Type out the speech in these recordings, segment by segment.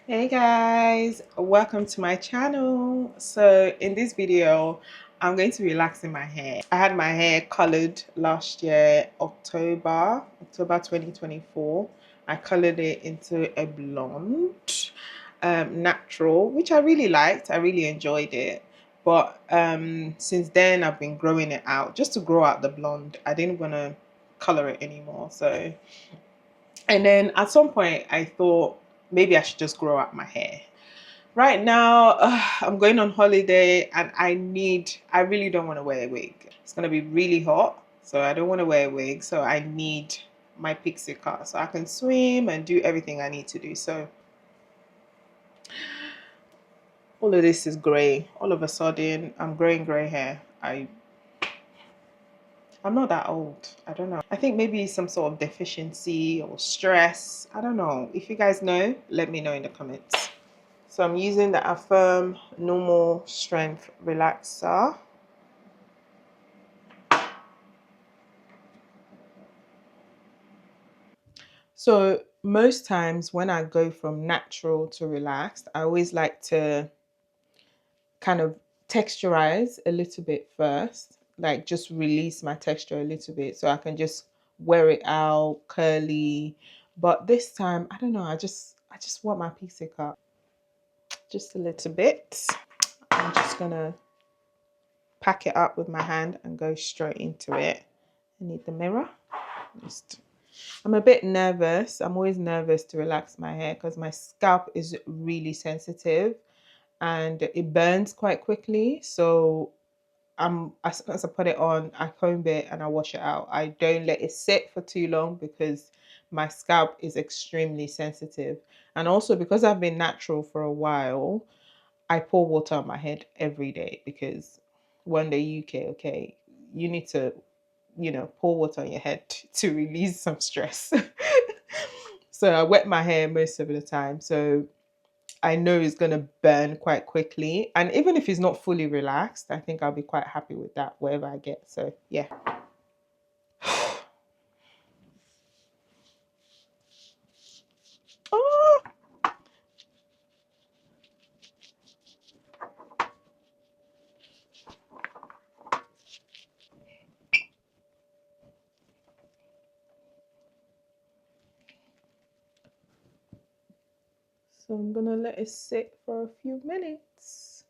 Hey guys, welcome to my channel. So in this video I'm going to be relaxing my hair. I had my hair colored last year, October 2024. I colored it into a blonde, natural, which I really liked. I really enjoyed it. But since then I've been growing it out just to grow out the blonde. I didn't want to color it anymore. And then at some point I thought maybe I should just grow out my hair. Right now, I'm going on holiday and I really don't want to wear a wig. It's going to be really hot, so I don't want to wear a wig. So I need my Pixie car so I can swim and do everything I need to do. So all of this is gray. All of a sudden, I'm growing gray hair. I'm not that old. I don't know. I think maybe some sort of deficiency or stress. I don't know. If you guys know, let me know in the comments. So I'm using the Affirm Normal Strength Relaxer. So most times when I go from natural to relaxed, I always like to kind of texturize a little bit first, like just release my texture a little bit so I can just wear it out curly. But this time, I don't know, I just want my Pixie cut just a little bit. I'm just gonna pack it up with my hand and go straight into it. I need the mirror. I'm a bit nervous. I'm always nervous to relax my hair because my scalp is really sensitive and it burns quite quickly. So as soon as I put it on, I comb it and I wash it out. I don't let it sit for too long because my scalp is extremely sensitive. And also because I've been natural for a while, I pour water on my head every day because one day okay, you need to, pour water on your head to release some stress. So I wet my hair most of the time. So I know it's going to burn quite quickly. And even if it's not fully relaxed, I think I'll be quite happy with that, whatever I get. So yeah. Oh. So I'm going to let it sit for a few minutes.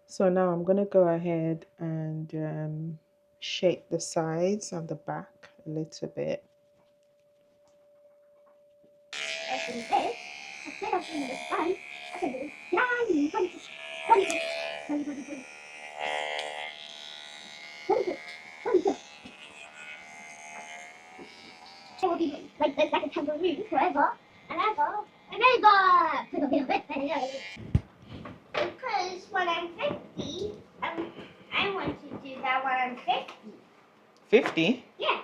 So now I'm going to go ahead and shape the sides and the back a little bit. It will be like this, like a kangaroo forever and ever and ever. Because when I'm 50, I want to do that when I'm 50. 50? Yeah.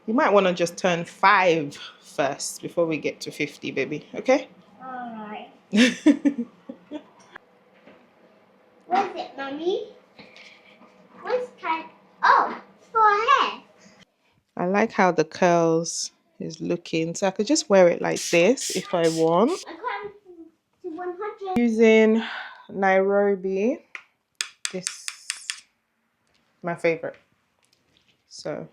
You might want to just turn 5 first before we get to 50, baby. Okay? Alright. What's it, Mommy? What's kind? Oh, it's for hair. I like how the curls is looking. So I could just wear it like this if I want. I come to 100. Using Nairobi. This is my favorite. So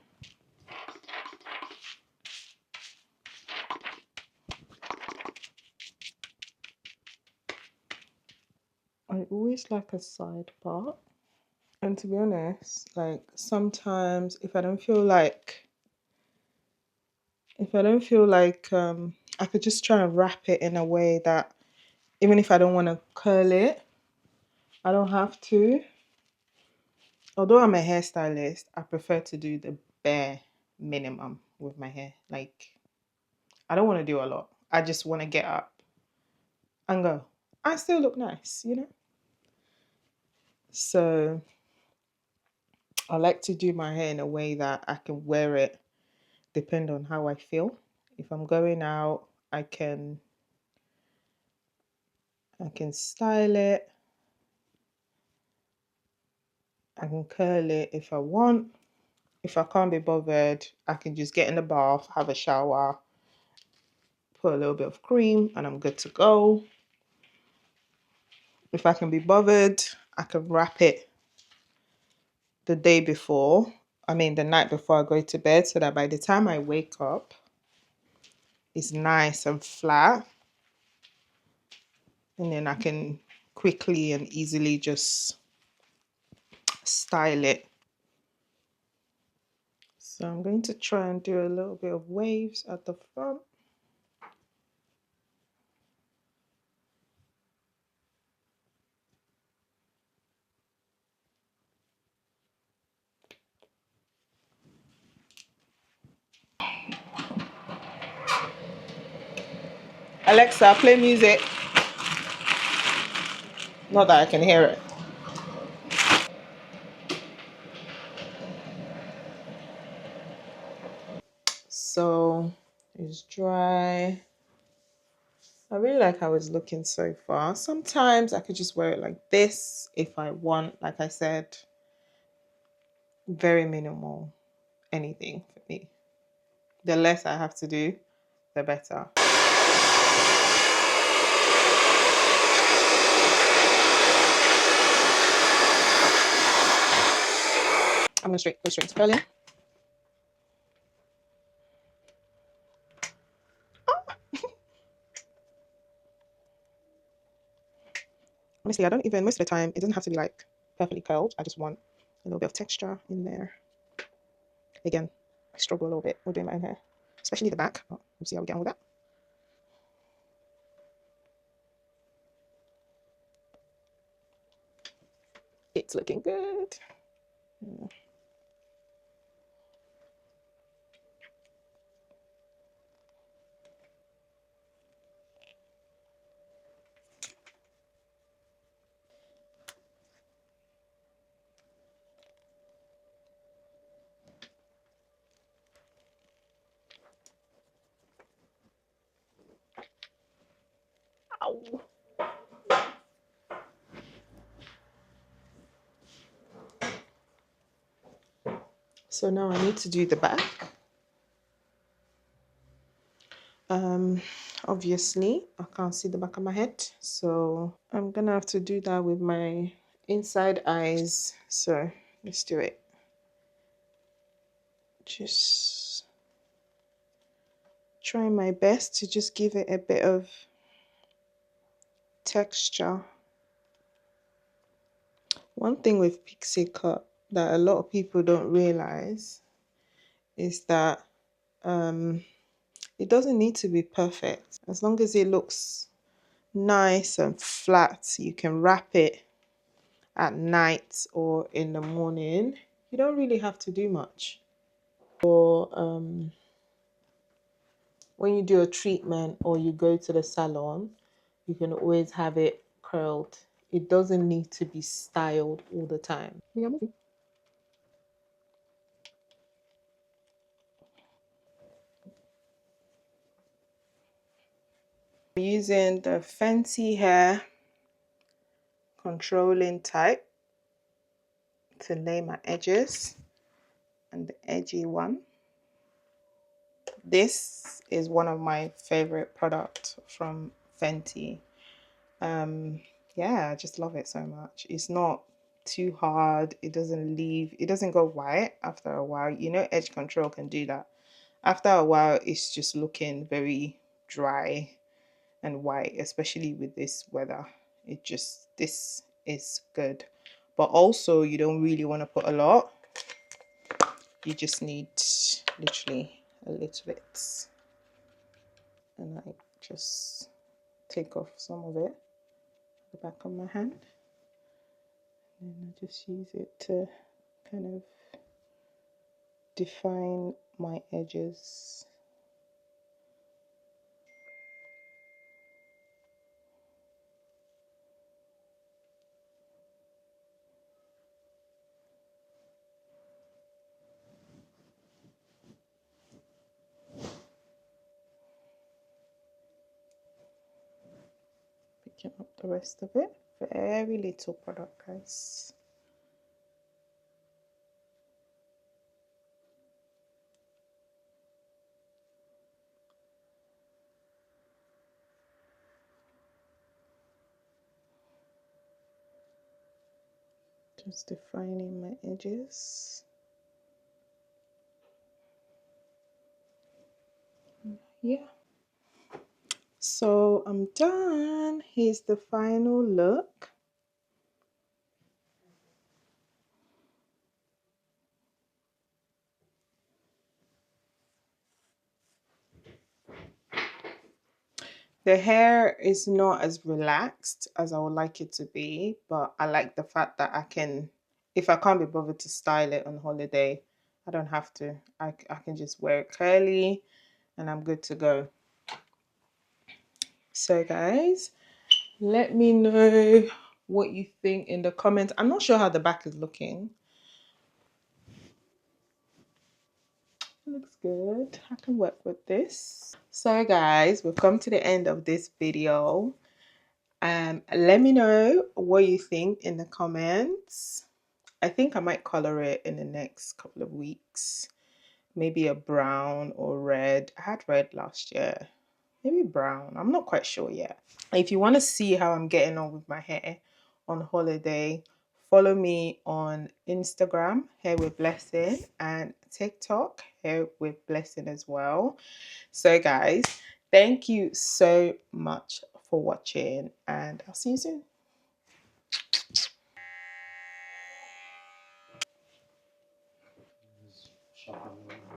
I always like a side part. And to be honest, like sometimes if I don't feel like I could just try and wrap it in a way that even if I don't want to curl it, I don't have to. Although I'm a hairstylist, I prefer to do the bare minimum with my hair. Like, I don't want to do a lot. I just want to get up and go. I still look nice, you know? So I like to do my hair in a way that I can wear it depend on how I feel. If I'm going out, I can style it I can curl it if I want. If I can't be bothered, I can just get in the bath, have a shower, put a little bit of cream, and I'm good to go. If I can be bothered, I can wrap it the night before I go to bed, so that by the time I wake up, it's nice and flat. And then I can quickly and easily just style it. So I'm going to try and do a little bit of waves at the front. Alexa, play music. Not that I can hear it. So it's dry. I really like how it's looking so far. Sometimes I could just wear it like this if I want. Like I said, very minimal anything for me. The less I have to do, the better. I'm going to go straight to curling. Honestly, most of the time, it doesn't have to be like perfectly curled. I just want a little bit of texture in there. Again, I struggle a little bit with doing my own hair, especially the back. We'll see how we get on with that. It's looking good. Ow. So now I need to do the back. Obviously I can't see the back of my head, so I'm gonna have to do that with my inside eyes. So let's do it. Just trying my best to just give it a bit of texture. One thing with Pixie cut that a lot of people don't realize is that it doesn't need to be perfect. As long as it looks nice and flat, you can wrap it at night or in the morning. You don't really have to do much. Or when you do a treatment or you go to the salon, you can always have it curled. It doesn't need to be styled all the time. Yeah, I'm using the Fenty hair controlling type to lay my edges and the edgy one. This is one of my favorite products from Fenty. Yeah, I just love it so much. It's not too hard. It doesn't go white after a while. You know, edge control can do that. After a while, it's just looking very dry and white, especially with this weather. This is good. But also, you don't really want to put a lot. You just need literally a little bit. And I just take off some of it, the back of my hand. And I just use it to kind of define my edges. Picking up the rest of it. Very little product, guys. Just defining my edges. Yeah. So I'm done. Here's the final look. The hair is not as relaxed as I would like it to be, but I like the fact that I can, if I can't be bothered to style it on holiday, I don't have to. I can just wear it curly and I'm good to go. So guys, let me know what you think in the comments. I'm not sure how the back is looking. It looks good. I can work with this. So guys, we've come to the end of this video. Let me know what you think in the comments. I think I might color it in the next couple of weeks. Maybe a brown or red. I had red last year. Maybe brown. I'm not quite sure yet. If you want to see how I'm getting on with my hair on holiday, follow me on Instagram, Hair with Blessing, and TikTok, Hair with Blessing as well. So guys, thank you so much for watching, and I'll see you soon.